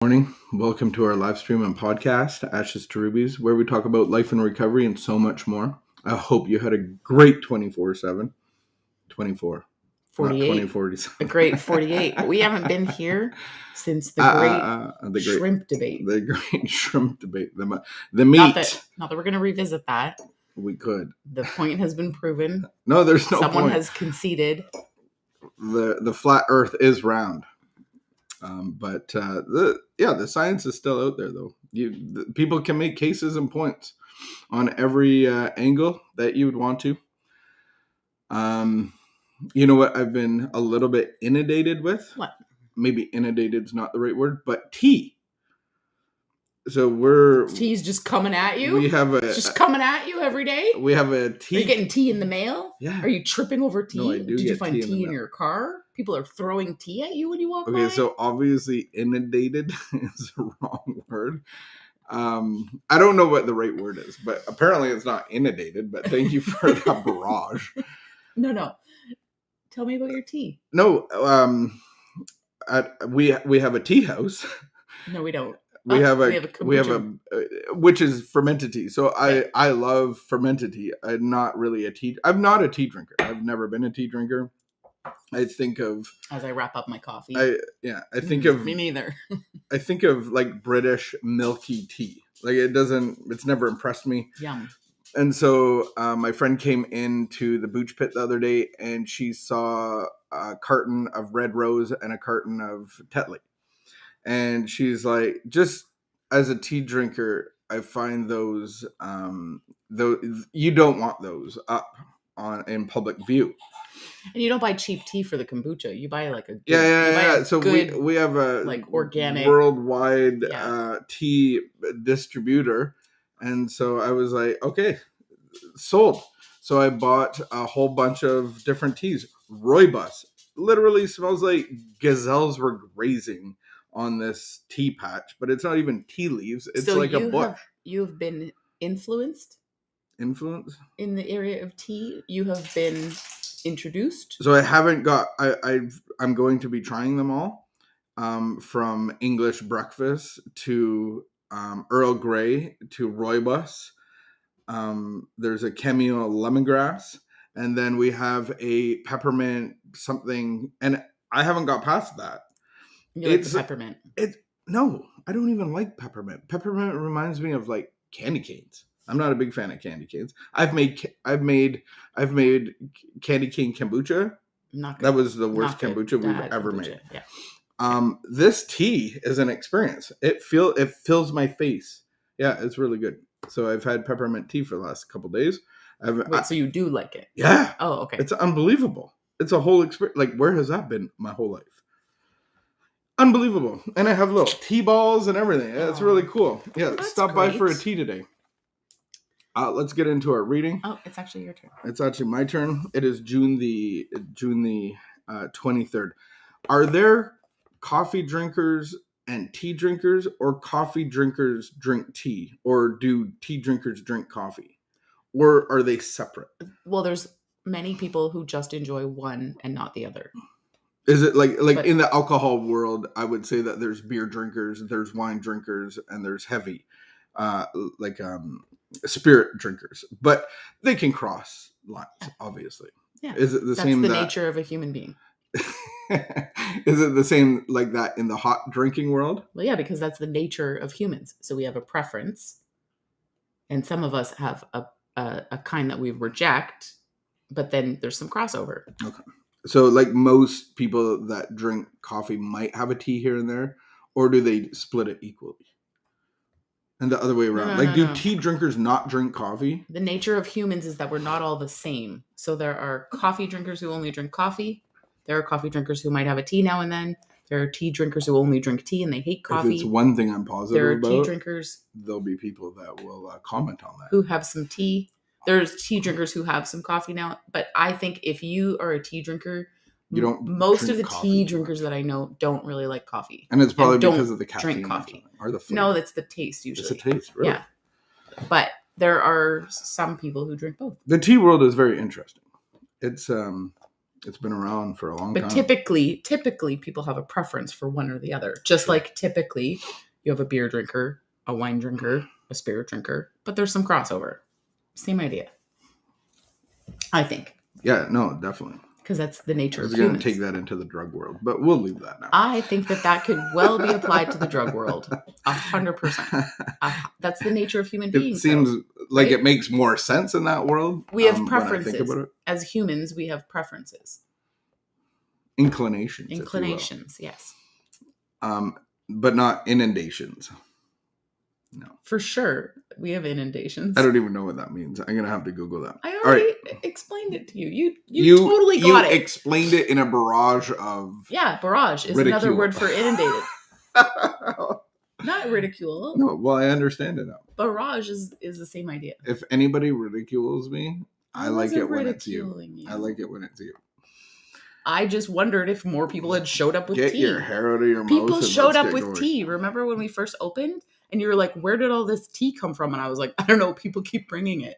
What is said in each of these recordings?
Morning. Welcome to our live stream and podcast, Ashes to Rubies, where we talk about life and recovery and so much more. I hope you had a great 24/7. 24. 48. Not 2047. A great 48. We haven't been here since the great shrimp debate. The great shrimp debate. The meat. Not that we're going to revisit that. We could. The point has been proven. No, there's no Someone point. has conceded. The flat earth is round. But the science is still out there, though. People can make cases and points on every angle that you would want to. You know what I've been a little bit inundated with? What? Maybe inundated is not the right word, but tea. So tea's just coming at you? It's just coming at you every day? We have a tea. Are you getting tea in the mail? Yeah. Are you tripping over tea? No, I do. Did you find tea in your car? People are throwing tea at you when you walk by? Okay, so obviously inundated is the wrong word. I don't know what the right word is, but apparently it's not inundated, but thank you for that barrage. No. Tell me about your tea. No, we have a tea house. No, we don't. We have a which is fermented tea. So okay. I love fermented tea. I'm not a tea drinker. I've never been a tea drinker. I think of, as I wrap up my coffee. I think of me neither. I think of like British milky tea. Like it's never impressed me. Yum. And so my friend came into the Booch Pit the other day and she saw a carton of Red Rose and a carton of Tetley. And she's like, just as a tea drinker, I find those you don't want those up in public view. And you don't buy cheap tea for the kombucha. You buy like a good, yeah. So we have a like organic worldwide tea distributor, and so I was like, okay, sold. So I bought a whole bunch of different teas. Rooibos literally smells like gazelles were grazing on this tea patch, but it's not even tea leaves. It's like a bush. You've been influenced in the area of tea. You have been introduced. So I haven't got. I'm going to be trying them all, from English breakfast to Earl Grey to Rooibos. There's a chamomile lemongrass, and then we have a peppermint something, and I haven't got past that. You like the peppermint? No, I don't even like peppermint. Peppermint reminds me of like candy canes. I'm not a big fan of candy canes. I've made candy cane kombucha. Not good. That was the worst kombucha we've ever made. Yeah. This tea is an experience. It fills my face. Yeah, it's really good. So I've had peppermint tea for the last couple days. So you do like it? Yeah. Oh, okay. It's unbelievable. It's a whole experience. Like, where has that been my whole life? Unbelievable. And I have little tea balls and everything. Yeah, it's really cool. Yeah, stop by for a tea today. Let's get into our reading. Oh, it's actually your turn. It's actually my turn. It is June the 23rd. Are there coffee drinkers and tea drinkers, or coffee drinkers drink tea, or do tea drinkers drink coffee, or are they separate? Well, there's many people who just enjoy one and not the other. Is it like in the alcohol world? I would say that there's beer drinkers, there's wine drinkers, and there's heavy, spirit drinkers, but they can cross lines, obviously. Yeah. Is it That's the nature of a human being. Is it the same like that in the hot drinking world? Well, yeah, because that's the nature of humans. So we have a preference, and some of us have a kind that we reject, but then there's some crossover. Okay. So like most people that drink coffee might have a tea here and there, or do they split it equally? And the other way around. Do tea drinkers not drink coffee? The nature of humans is that we're not all the same. So there are coffee drinkers who only drink coffee. There are coffee drinkers who might have a tea now and then. There are tea drinkers who only drink tea and they hate coffee. If it's one thing I'm positive about, tea drinkers. There'll be people that will comment on that. Who have some tea. There's tea drinkers who have some coffee now. But I think if you are a tea drinker, most of the tea drinkers that I know don't really like coffee. And it's probably because of the caffeine. Drink coffee. Or the flavor. No, that's the taste usually. It's the taste, really? Yeah. But there are some people who drink both. The tea world is very interesting. It's It's been around for a long But time. typically people have a preference for one or the other. Just Sure. like typically you have a beer drinker, a wine drinker, a spirit drinker, but there's some crossover. Same idea. I think. Yeah, no, definitely. Because that's the I nature was of going to humans. take that into the drug world, but we'll leave that now. I think that could well be applied to the drug world. 100%. That's the nature of human beings. It seems like right? it makes more sense in that world. We have when I preferences. think about it. As humans, we have preferences. Inclinations. Inclinations, yes. But not inundations. No. For sure. We have inundations. I don't even know what that means. I'm going to have to Google that. I already explained it to you. You totally got it. You explained it in a barrage of... Yeah, barrage is ridicule. Another word for inundated. Not ridicule. No, well, I understand it now. Barrage is the same idea. If anybody ridicules me, I like it when it's you. I like it when it's you. I just wondered if more people had showed up with tea. Get your hair out of your mouth. People showed up with tea. Remember when we first opened? And you were like, where did all this tea come from? And I was like, I don't know. People keep bringing it.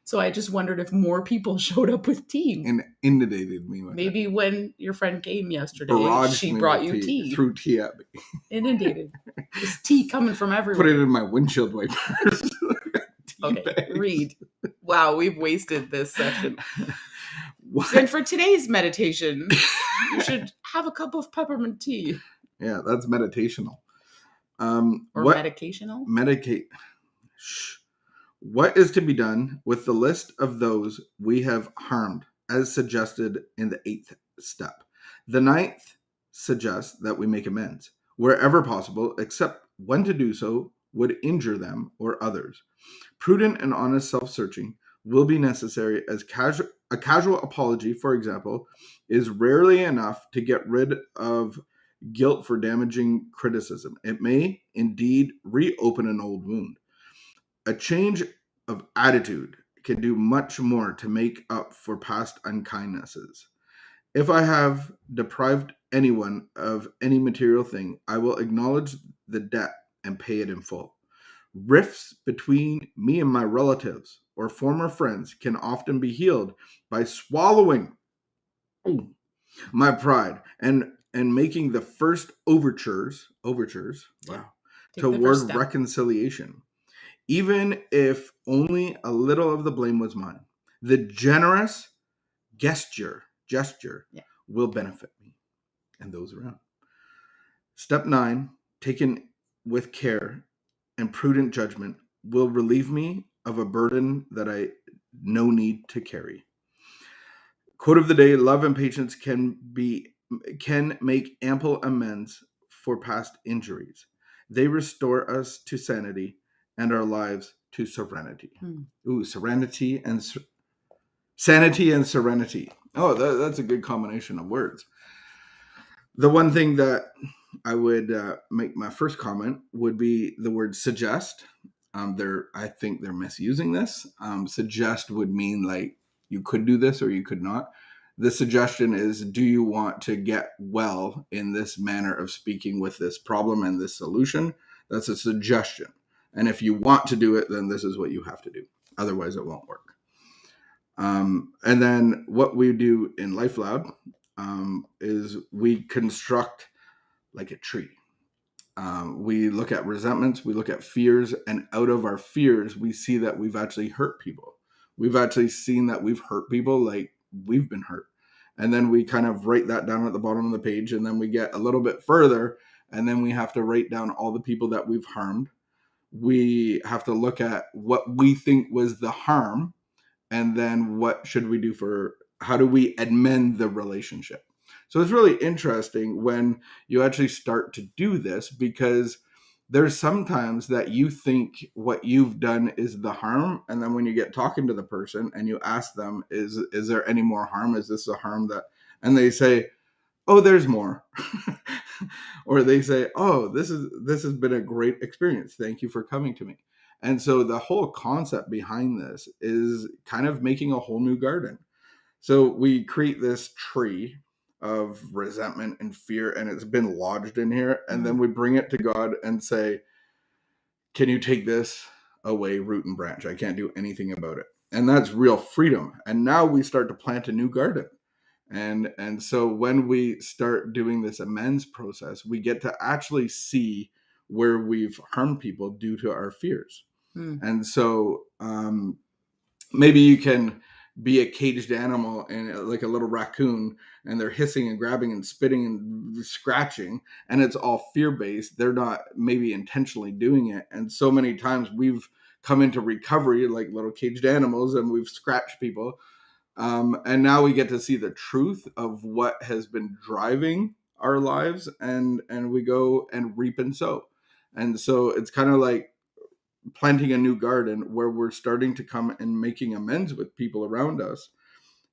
So I just wondered if more people showed up with tea. And inundated me with Maybe it. When your friend came yesterday, she brought you tea. Threw tea at me. Inundated. There's tea coming from everywhere. Put it in my windshield wipers. Okay, read. Wow, we've wasted this session. What? And for today's meditation, you should have a cup of peppermint tea. Yeah, that's meditational. Or medicational? What is to be done with the list of those we have harmed, as suggested in the 8th step? The 9th suggests that we make amends, wherever possible, except when to do so would injure them or others. Prudent and honest self-searching will be necessary, as a casual apology, for example, is rarely enough to get rid of guilt for damaging criticism. It may indeed reopen an old wound. A change of attitude can do much more to make up for past unkindnesses. If I have deprived anyone of any material thing, I will acknowledge the debt and pay it in full. Rifts between me and my relatives or former friends can often be healed by swallowing my pride and making the first overtures toward reconciliation, even if only a little of the blame was mine. The generous gesture will benefit me and those around. Step 9, taken with care and prudent judgment, will relieve me of a burden that I no need to carry. Quote of the day: love and patience can make ample amends for past injuries. They restore us to sanity and our lives to serenity. Ooh, sanity and serenity. Oh, that's a good combination of words. The one thing that I would make my first comment would be the word suggest. I think they're misusing this. Suggest would mean like you could do this or you could not. The suggestion is, do you want to get well in this manner of speaking with this problem and this solution? That's a suggestion. And if you want to do it, then this is what you have to do. Otherwise, it won't work. And then what we do in LifeLab is we construct like a tree. We look at resentments, we look at fears, and out of our fears, we see that we've actually hurt people. We've actually seen that we've hurt people like we've been hurt. And then we kind of write that down at the bottom of the page, and then we get a little bit further, and then we have to write down all the people that we've harmed. We have to look at what we think was the harm, and then what should we do how do we amend the relationship? So it's really interesting when you actually start to do this, because there's sometimes that you think what you've done is the harm. And then when you get talking to the person and you ask them, is there any more harm? Is this a harm that, and they say, oh, there's more. Or they say, oh, this has been a great experience. Thank you for coming to me. And so the whole concept behind this is kind of making a whole new garden. So we create this tree of resentment and fear, and it's been lodged in here. And then we bring it to God and say, can you take this away, root and branch? I can't do anything about it. And that's real freedom. And now we start to plant a new garden. And so when we start doing this amends process, we get to actually see where we've harmed people due to our fears. And so maybe you can be a caged animal and like a little raccoon, and they're hissing and grabbing and spitting and scratching, and it's all fear-based. They're not maybe intentionally doing it. And so many times we've come into recovery like little caged animals, and we've scratched people. And now we get to see the truth of what has been driving our lives, and we go and reap and sow. And so it's kind of like planting a new garden where we're starting to come and making amends with people around us.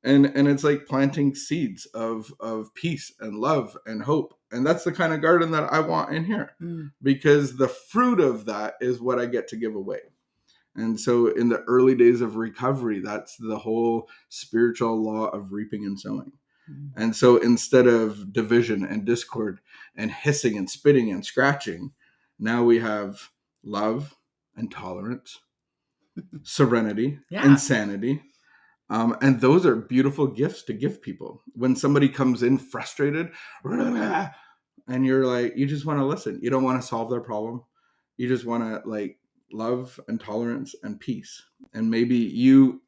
And it's like planting seeds of peace and love and hope. And that's the kind of garden that I want in here, because the fruit of that is what I get to give away. And so in the early days of recovery, that's the whole spiritual law of reaping and sowing. And so instead of division and discord and hissing and spitting and scratching, now we have love and tolerance, serenity, insanity. And those are beautiful gifts to give people. When somebody comes in frustrated, and you're like, you just want to listen. You don't want to solve their problem. You just want to like love and tolerance and peace. And maybe you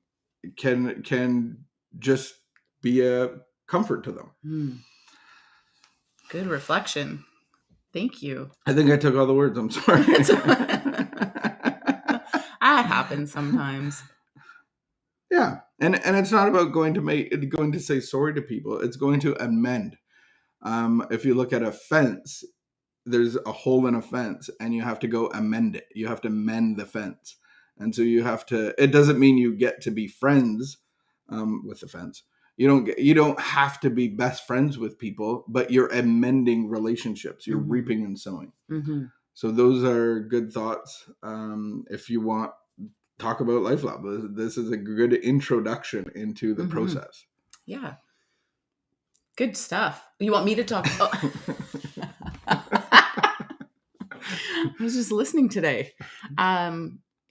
can just be a comfort to them. Good reflection. Thank you. I think I took all the words. I'm sorry. That happens sometimes. Yeah. And it's not about going to say sorry to people. It's going to amend. If you look at a fence, there's a hole in a fence and you have to go amend it. You have to mend the fence. And so you have to, it doesn't mean you get to be friends with the fence. You don't have to be best friends with people, but you're amending relationships. You're reaping and sowing. So those are good thoughts. If you want talk about LifeLab, this is a good introduction into the process. Yeah. Good stuff. You want me to talk? Oh. I was just listening today.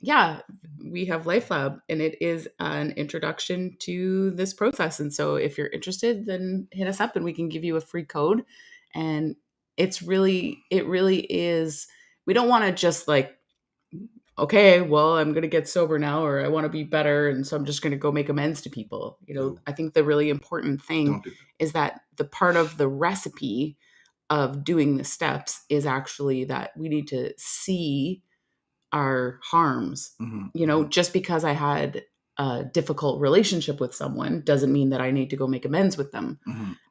Yeah, we have LifeLab, and it is an introduction to this process. And so if you're interested, then hit us up and we can give you a free code. And it really is, we don't want to just like, okay, well, I'm going to get sober now, or I want to be better, and so I'm just going to go make amends to people. I think the really important thing is that the part of the recipe of doing the steps is actually that we need to see our harms. Just because I had a difficult relationship with someone doesn't mean that I need to go make amends with them.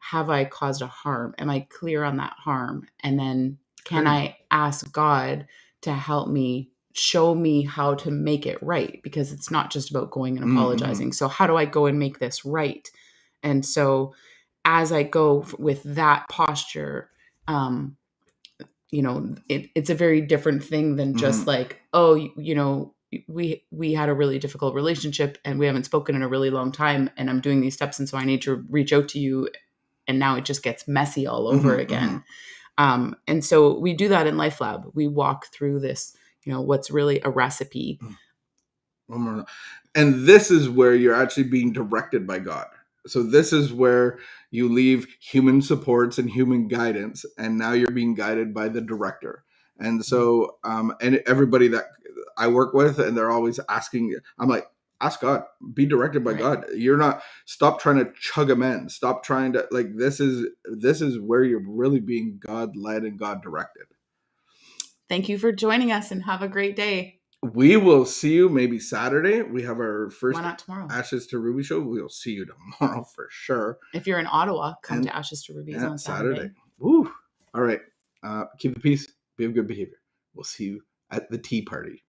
Have I caused a harm? Am I clear on that harm? And then can I ask God to help me, show me how to make it right? Because it's not just about going and apologizing. So how do I go and make this right? And so as I go with that posture, it's a very different thing than just like, oh, we had a really difficult relationship and we haven't spoken in a really long time, and I'm doing these steps, and so I need to reach out to you, and now it just gets messy all over again. And so we do that in LifeLab. We walk through this, what's really a recipe. And this is where you're actually being directed by God. So this is where you leave human supports and human guidance, and now you're being guided by the director. And so, and everybody that I work with, and they're always asking, I'm like, ask God, be directed by God. You're not, stop trying to chug amends. Stop trying to, like, this is where you're really being God led and God directed. Thank you for joining us, and have a great day. We will see you maybe Saturday. We have our first Why not tomorrow? Ashes to Ruby show. We'll see you tomorrow for sure. If you're in Ottawa, come to Ashes to Rubies on Saturday. Woo. All right. Keep the peace. Be of good behavior. We'll see you at the tea party.